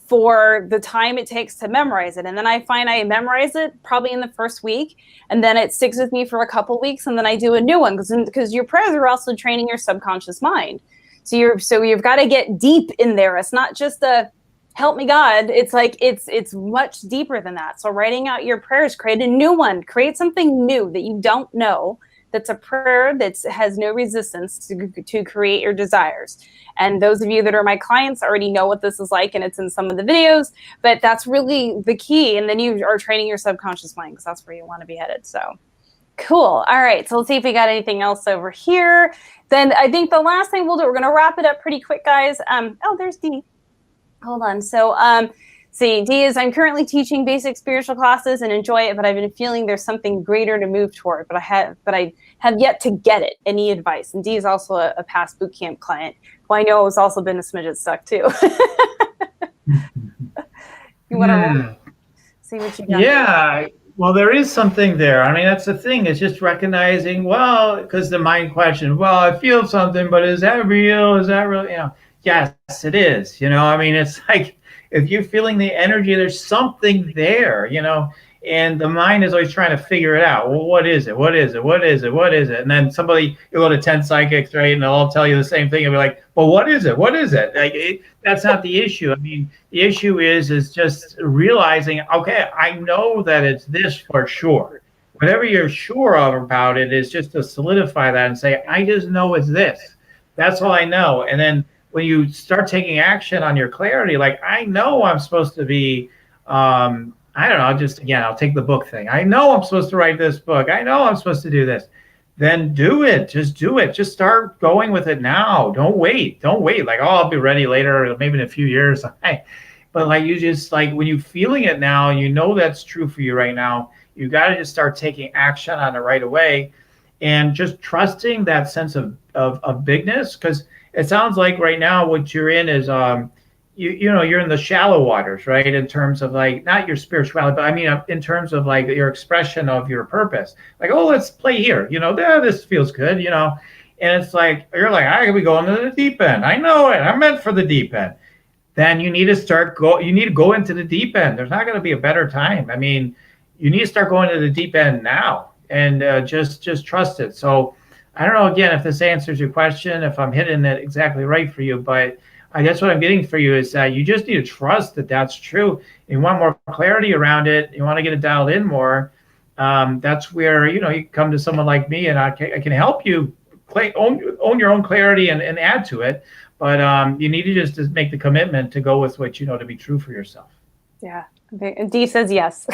for the time it takes to memorize it. And then I find I memorize it probably in the first week, and then it sticks with me for a couple weeks, and then I do a new one because your prayers are also training your subconscious mind. So you've got to get deep in there. It's not just a help me God. It's like it's much deeper than that. So writing out your prayers, create a new one, create something new that you don't know, that's a prayer that has no resistance to create your desires. And those of you that are my clients already know what this is like, and it's in some of the videos, but that's really the key. And then you are training your subconscious mind, because that's where you want to be headed. So cool. All right. So let's see if we got anything else over here. Then I think the last thing we'll do, we're going to wrap it up pretty quick, guys. Oh, there's Dee. Hold on. So see, Dee is, I'm currently teaching basic spiritual classes and enjoy it, but I've been feeling there's something greater to move toward, but I have yet to get it. Any advice? And Dee is also a past boot camp client who I know has also been a smidget stuck too. You want to see what you got? Yeah. Well, there is something there. I mean, that's the thing. It's just recognizing, well, because the mind question, well, I feel something, but is that real? Is that real? Yes, it is. I mean, it's like, if you're feeling the energy, there's something there, and the mind is always trying to figure it out. Well, what is it? What is it? What is it? What is it? And then you go to 10 psychics, right? And they'll all tell you the same thing. And be like, well, what is it? What is it? Like, that's not the issue. I mean, the issue is just realizing, okay, I know that it's this for sure. whatever you're sure of about it is just to solidify that and say, I just know it's this. That's all I know. And then when you start taking action on your clarity, like I know I'm supposed to be, I don't know, just again, I'll take the book thing. I know I'm supposed to write this book. I know I'm supposed to do this. Then do it. Just do it. Just start going with it now. Don't wait. Don't wait. Like, oh, I'll be ready later, maybe in a few years. But like you just like when you're feeling it now, you know that's true for you right now. You got to just start taking action on it right away, and just trusting that sense of bigness. Because it sounds like right now what you're in is you know you're in the shallow waters, right? In terms of like not your spirituality, but I mean in terms of like your expression of your purpose. Like, oh, let's play here. You know, this feels good. You know, and it's like you're like I could be going to the deep end. I know it. I'm meant for the deep end. Then you need to you need to go into the deep end. There's not going to be a better time. I mean, you need to start going to the deep end now, and just trust it. So I don't know again if this answers your question, if I'm hitting it exactly right for you, but that's what I'm getting for you is that you just need to trust that that's true. You want more clarity around it. You want to get it dialed in more. That's where you come to someone like me, and I can help you own your own clarity and add to it. But you need to just make the commitment to go with what you know to be true for yourself. Yeah. And Dee says yes.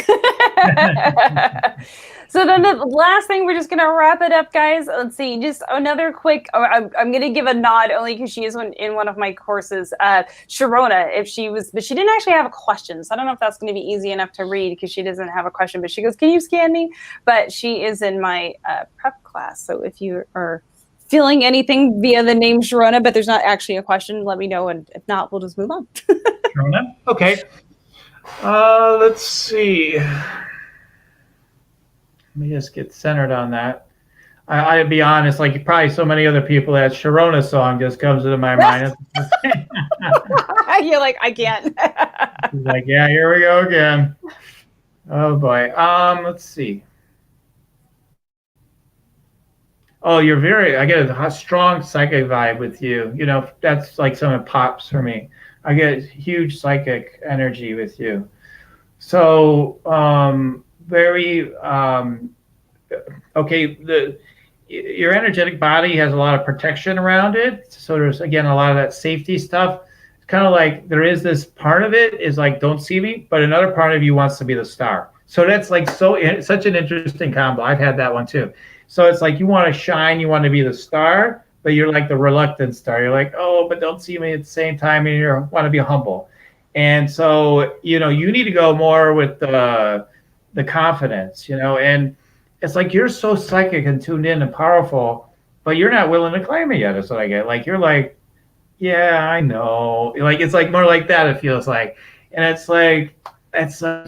So then the last thing, we're just going to wrap it up, guys. Let's see, just another quick, I'm going to give a nod only because she is in one of my courses, Sharona, but she didn't actually have a question. So I don't know if that's going to be easy enough to read because she doesn't have a question, but she goes, can you scan me? But she is in my prep class. So if you are feeling anything via the name Sharona, but there's not actually a question, let me know. And if not, we'll just move on. Sharona? Okay. Let's see. Let me just get centered on that. I'll be honest, like probably so many other people, that Sharona song just comes into my mind. You're like, I can't. Like, yeah, here we go again. Oh boy. Let's see. Oh, I get a strong psychic vibe with you. You know, that's like something pops for me. I get huge psychic energy with you. So, very, okay, your energetic body has a lot of protection around it. So there's, again, a lot of that safety stuff. It's kind of like there is this part of it is like, don't see me, but another part of you wants to be the star. So that's like such an interesting combo. I've had that one too. So it's like you want to shine, you want to be the star, but you're like the reluctant star. You're like, oh, but don't see me at the same time, and you want to be humble. And so, you need to go more with the confidence, and it's like you're so psychic and tuned in and powerful, but you're not willing to claim it yet. That's what I get. Like, you're like, yeah, I know. Like, it's like more like that, it feels like. And it's like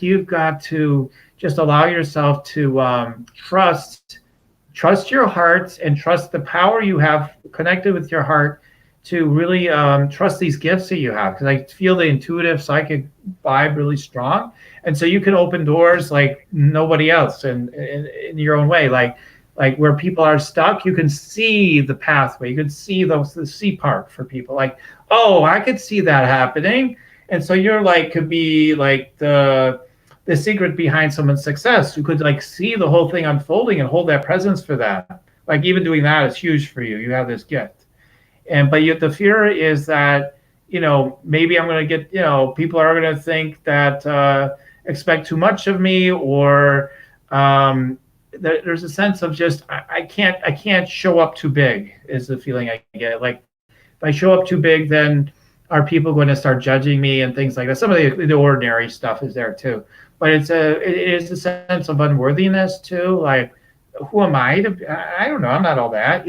you've got to just allow yourself to trust your heart and trust the power you have connected with your heart to really trust these gifts that you have. Because I feel the intuitive psychic vibe really strong. And so you can open doors like nobody else in in your own way. Like where people are stuck, you can see the pathway. You can see the see part for people. Like, oh, I could see that happening. And so you're like, could be like the secret behind someone's success. You could like see the whole thing unfolding and hold that presence for that. Like even doing that is huge for you. You have this gift. But the fear is that, maybe I'm going to get, people are going to think that expect too much of me, or there's a sense of just, I can't show up too big is the feeling I get. Like if I show up too big, then are people going to start judging me and things like that? Some of the ordinary stuff is there too, but it is a sense of unworthiness too. Like, who am I I don't know. I'm not all that,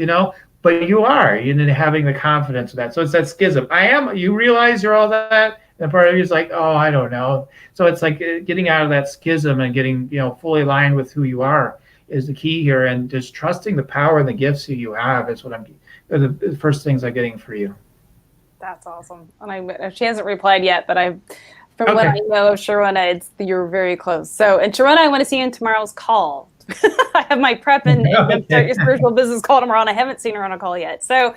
but you are, having the confidence of that. So it's that schism. You realize you're all that. And part of you is like, oh, I don't know. So it's like getting out of that schism and getting, fully aligned with who you are is the key here. And just trusting the power and the gifts that you have is the first things I'm getting for you. That's awesome. And she hasn't replied yet, but from what I know of Sharona, you're very close. So, and Sharona, I want to see you in tomorrow's call. I have my prep and Start Your Spiritual Business call tomorrow, and I haven't seen her on a call yet. So,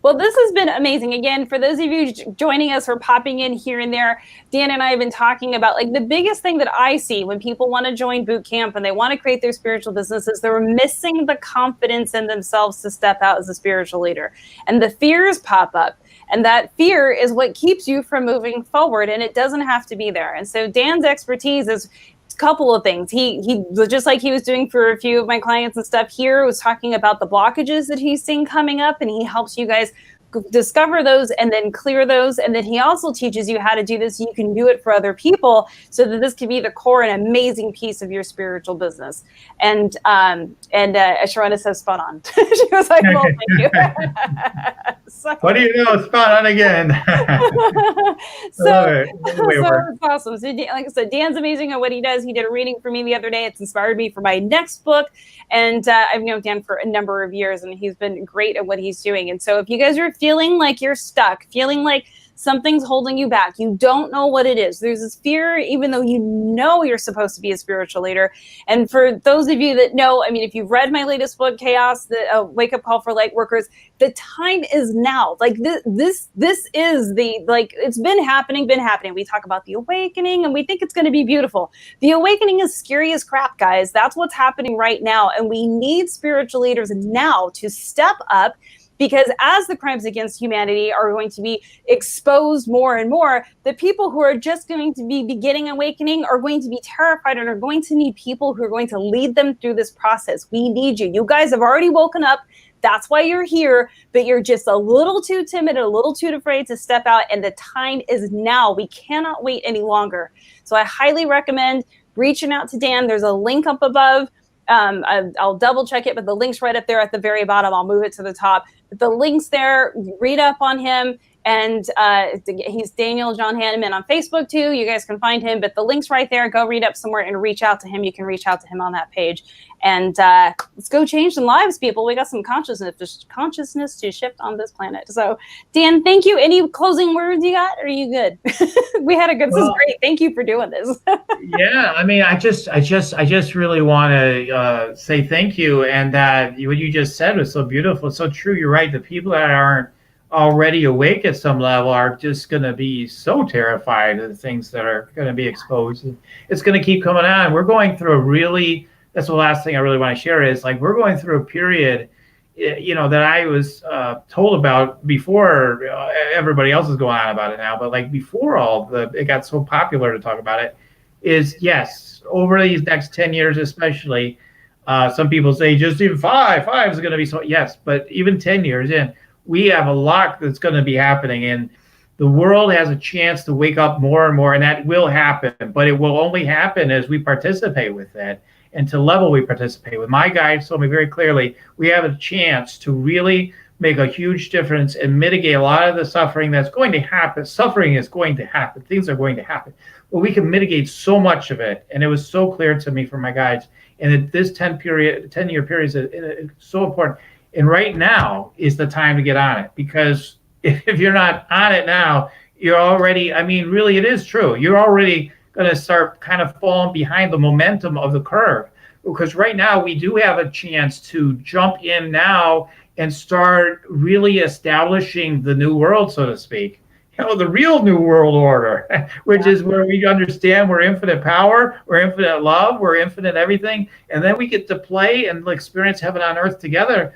Well, this has been amazing. Again, for those of you joining us or popping in here and there, Dan and I have been talking about like the biggest thing that I see when people want to join boot camp and they want to create their spiritual businesses, they're missing the confidence in themselves to step out as a spiritual leader. And the fears pop up. And that fear is what keeps you from moving forward. And it doesn't have to be there. And so Dan's expertise is couple of things. He just like he was doing for a few of my clients and stuff here, was talking about the blockages that he's seeing coming up, and he helps you guys discover those and then clear those. And then he also teaches you how to do this. You can do it for other people so that this can be the core and amazing piece of your spiritual business. And Sharonda says spot on. She was like, well, thank you. So, what do you know? Spot on again. so it's awesome. So like I said, Dan's amazing at what he does. He did a reading for me the other day. It's inspired me for my next book. And I've known Dan for a number of years, and he's been great at what he's doing. And so if you guys are feeling like you're stuck, feeling like something's holding you back, you don't know what it is, there's this fear, even though you know you're supposed to be a spiritual leader. And for those of you that know, I mean, if you've read my latest book, Chaos, the Wake Up Call for Light Workers, the time is now. Like this is the, like, it's been happening. We talk about the awakening and we think it's going to be beautiful. The awakening is scary as crap, guys. That's what's happening right now. And we need spiritual leaders now to step up, because as the crimes against humanity are going to be exposed more and more, the people who are just going to be beginning awakening are going to be terrified and are going to need people who are going to lead them through this process. We need you. You guys have already woken up. That's why you're here, but you're just a little too timid, a little too afraid to step out, and the time is now. We cannot wait any longer. So I highly recommend reaching out to Dan. There's a link up above. I'll double check it, but the link's right up there at the very bottom. I'll move it to the top. But the link's there. Read up on him. And he's Daniel John Hanneman on Facebook too. You guys can find him, but the link's right there. Go read up somewhere and reach out to him. You can reach out to him on that page. And let's go change some lives, people. We got some consciousness to shift on this planet. So, Dan, thank you. Any closing words you got? Or are you good? We had a good. This is great. Thank you for doing this. Yeah, I mean, I just really want to say thank you. And what you just said was so beautiful, so true. You're right. The people that aren't already awake at some level are just going to be so terrified of the things that are going to be exposed. It's going to keep coming on. We're going through that's the last thing I really want to share is, like, we're going through a period, that I was told about before everybody else is going on about it now, but like before it got so popular to talk about it, is yes, over these next 10 years especially, some people say just even five is going to be so, yes, but even 10 years in, we have a lot that's going to be happening, and the world has a chance to wake up more and more, and that will happen, but it will only happen as we participate with it and to level we participate with. My guide told me very clearly, we have a chance to really make a huge difference and mitigate a lot of the suffering that's going to happen. Suffering is going to happen. Things are going to happen, but we can mitigate so much of it. And it was so clear to me from my guides, and that this 10-year period is so important. And right now is the time to get on it, because if you're not on it now, you're already, I mean, really, it is true. You're already going to start kind of falling behind the momentum of the curve, because right now we do have a chance to jump in now and start really establishing the new world, so to speak. The real new world order, which is where we understand we're infinite power, we're infinite love, we're infinite everything. And then we get to play and experience heaven on earth together.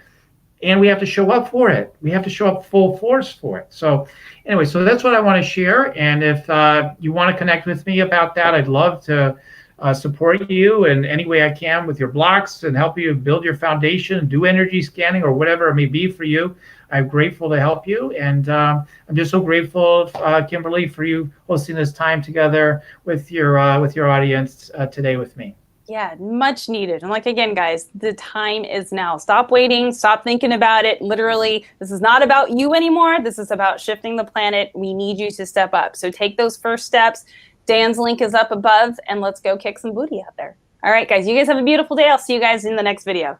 And we have to show up for it. We have to show up full force for it. So anyway, so that's what I want to share. And if you want to connect with me about that, I'd love to support you in any way I can with your blocks and help you build your foundation, do energy scanning or whatever it may be for you. I'm grateful to help you. And I'm just so grateful, Kimberly, for you hosting this time together with your audience today with me. Yeah, much needed. And like, again, guys, the time is now. Stop waiting. Stop thinking about it. Literally, this is not about you anymore. This is about shifting the planet. We need you to step up. So take those first steps. Dan's link is up above, and let's go kick some booty out there. All right, guys, you guys have a beautiful day. I'll see you guys in the next video.